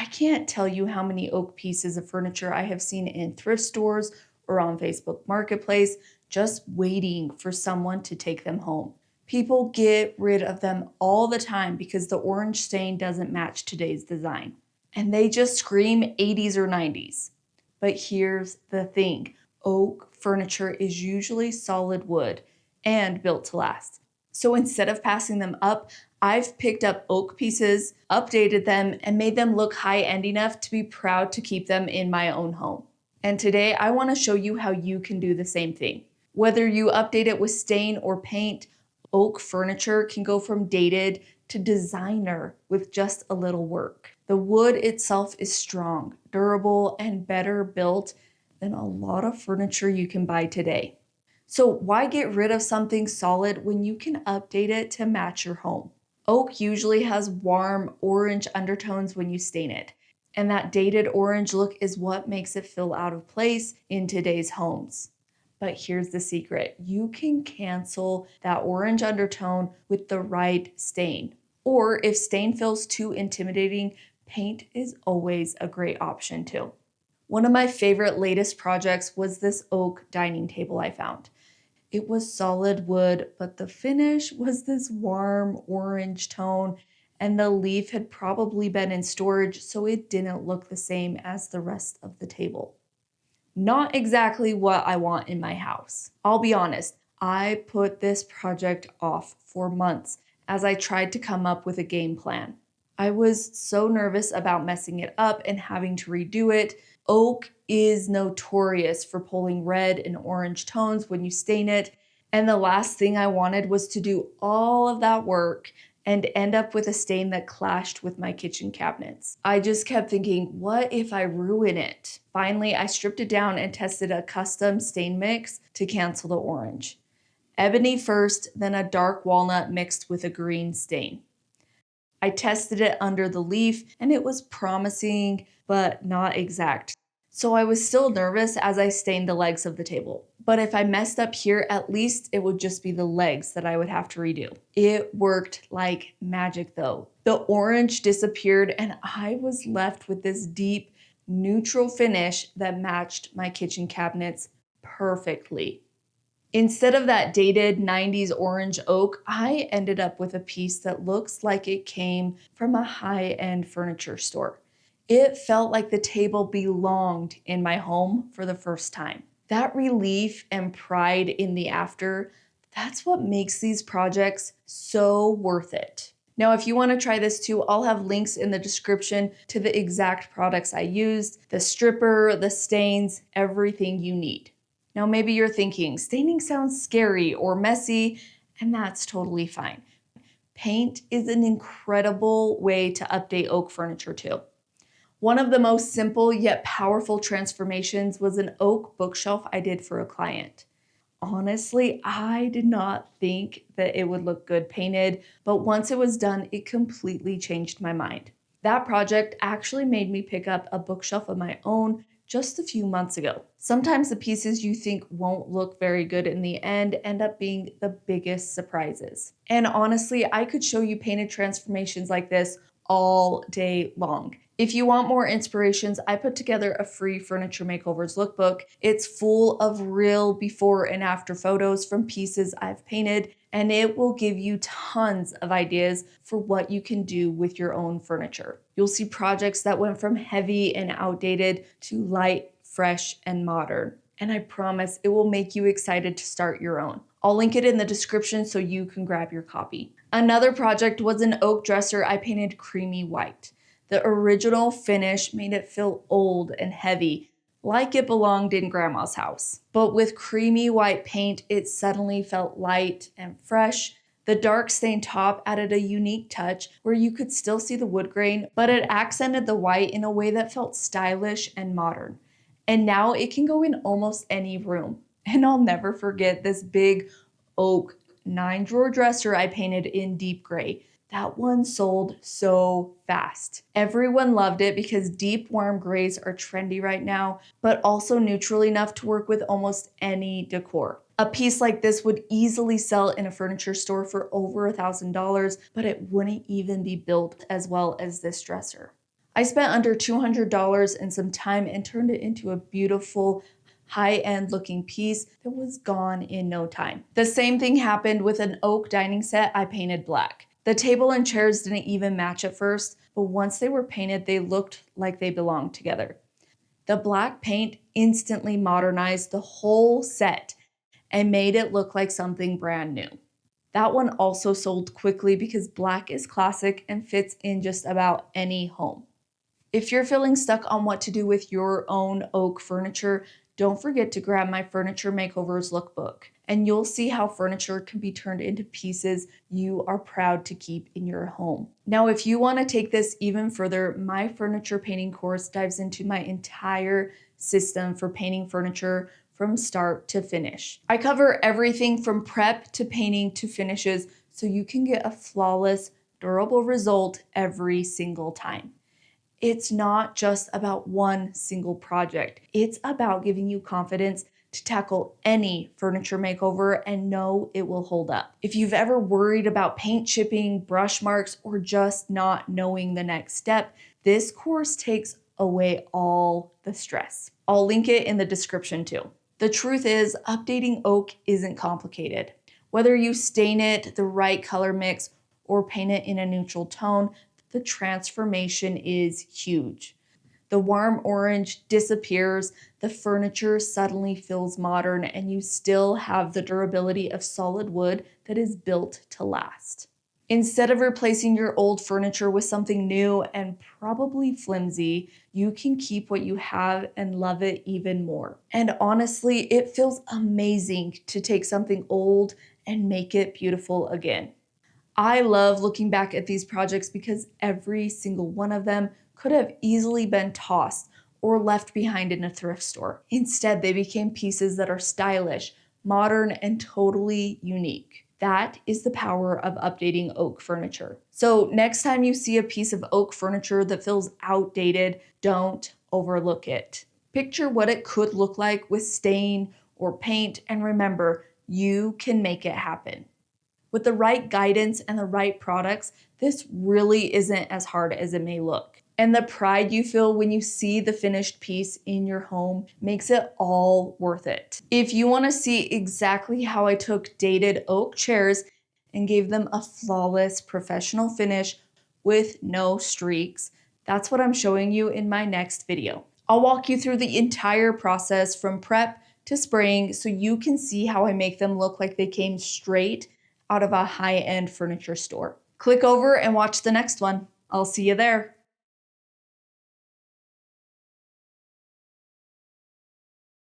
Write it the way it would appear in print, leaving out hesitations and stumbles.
I can't tell you how many oak pieces of furniture I have seen in thrift stores or on Facebook Marketplace, just waiting for someone to take them home. People get rid of them all the time because the orange stain doesn't match today's design. And they just scream 80s or 90s. But here's the thing. Oak furniture is usually solid wood and built to last. So instead of passing them up, I've picked up oak pieces, updated them, and made them look high-end enough to be proud to keep them in my own home. And today I want to show you how you can do the same thing. Whether you update it with stain or paint, oak furniture can go from dated to designer with just a little work. The wood itself is strong, durable, and better built than a lot of furniture you can buy today. So why get rid of something solid when you can update it to match your home? Oak usually has warm orange undertones when you stain it, and that dated orange look is what makes it feel out of place in today's homes. But here's the secret. You can cancel that orange undertone with the right stain. Or if stain feels too intimidating, paint is always a great option too. One of my favorite latest projects was this oak dining table I found. It was solid wood, but the finish was this warm orange tone, and the leaf had probably been in storage, so it didn't look the same as the rest of the table. Not exactly what I want in my house. I'll be honest, I put this project off for months as I tried to come up with a game plan. I was so nervous about messing it up and having to redo it. Oak is notorious for pulling red and orange tones when you stain it, and the last thing I wanted was to do all of that work and end up with a stain that clashed with my kitchen cabinets. I just kept thinking, what if I ruin it? Finally, I stripped it down and tested a custom stain mix to cancel the orange. Ebony first, then a dark walnut mixed with a green stain. I tested it under the leaf and it was promising, but not exact. So I was still nervous as I stained the legs of the table. But if I messed up here, at least it would just be the legs that I would have to redo. It worked like magic though. The orange disappeared and I was left with this deep, neutral finish that matched my kitchen cabinets perfectly. Instead of that dated 90s orange oak, I ended up with a piece that looks like it came from a high-end furniture store. It felt like the table belonged in my home for the first time. That relief and pride in the after, that's what makes these projects so worth it. Now, if you want to try this too, I'll have links in the description to the exact products I used, the stripper, the stains, everything you need. Now, maybe you're thinking, staining sounds scary or messy, and that's totally fine. Paint is an incredible way to update oak furniture too. One of the most simple yet powerful transformations was an oak bookshelf I did for a client. Honestly, I did not think that it would look good painted, but once it was done, it completely changed my mind. That project actually made me pick up a bookshelf of my own just a few months ago. Sometimes the pieces you think won't look very good in the end up being the biggest surprises. And honestly, I could show you painted transformations like this all day long. If you want more inspirations, I put together a free furniture makeovers lookbook. It's full of real before and after photos from pieces I've painted, and it will give you tons of ideas for what you can do with your own furniture. You'll see projects that went from heavy and outdated to light, fresh, and modern. And I promise it will make you excited to start your own. I'll link it in the description so you can grab your copy. Another project was an oak dresser I painted creamy white. The original finish made it feel old and heavy, like it belonged in grandma's house. But with creamy white paint, it suddenly felt light and fresh. The dark stained top added a unique touch where you could still see the wood grain, but it accented the white in a way that felt stylish and modern. And now it can go in almost any room. And I'll never forget this big oak 9-drawer dresser I painted in deep gray. That one sold so fast. Everyone loved it because deep warm grays are trendy right now, but also neutral enough to work with almost any decor. A piece like this would easily sell in a furniture store for over $1,000, but it wouldn't even be built as well as this dresser. I spent under $200 and some time and turned it into a beautiful high-end looking piece that was gone in no time. The same thing happened with an oak dining set I painted black. The table and chairs didn't even match at first, but once they were painted, they looked like they belonged together. The black paint instantly modernized the whole set and made it look like something brand new. That one also sold quickly because black is classic and fits in just about any home. If you're feeling stuck on what to do with your own oak furniture, don't forget to grab my Furniture Makeovers lookbook, and you'll see how furniture can be turned into pieces you are proud to keep in your home. Now, if you want to take this even further, my furniture painting course dives into my entire system for painting furniture from start to finish. I cover everything from prep to painting to finishes so you can get a flawless, durable result every single time. It's not just about one single project. It's about giving you confidence to tackle any furniture makeover and know it will hold up. If you've ever worried about paint chipping, brush marks, or just not knowing the next step, this course takes away all the stress. I'll link it in the description too. The truth is, updating oak isn't complicated. Whether you stain it the right color mix or paint it in a neutral tone, the transformation is huge. The warm orange disappears, the furniture suddenly feels modern, and you still have the durability of solid wood that is built to last. Instead of replacing your old furniture with something new and probably flimsy, you can keep what you have and love it even more. And honestly, it feels amazing to take something old and make it beautiful again. I love looking back at these projects because every single one of them could have easily been tossed or left behind in a thrift store. Instead, they became pieces that are stylish, modern, and totally unique. That is the power of updating oak furniture. So next time you see a piece of oak furniture that feels outdated, don't overlook it. Picture what it could look like with stain or paint, and remember, you can make it happen. With the right guidance and the right products, this really isn't as hard as it may look. And the pride you feel when you see the finished piece in your home makes it all worth it. If you want to see exactly how I took dated oak chairs and gave them a flawless professional finish with no streaks, that's what I'm showing you in my next video. I'll walk you through the entire process from prep to spraying so you can see how I make them look like they came straight out of a high-end furniture store. Click over and watch the next one. I'll see you there.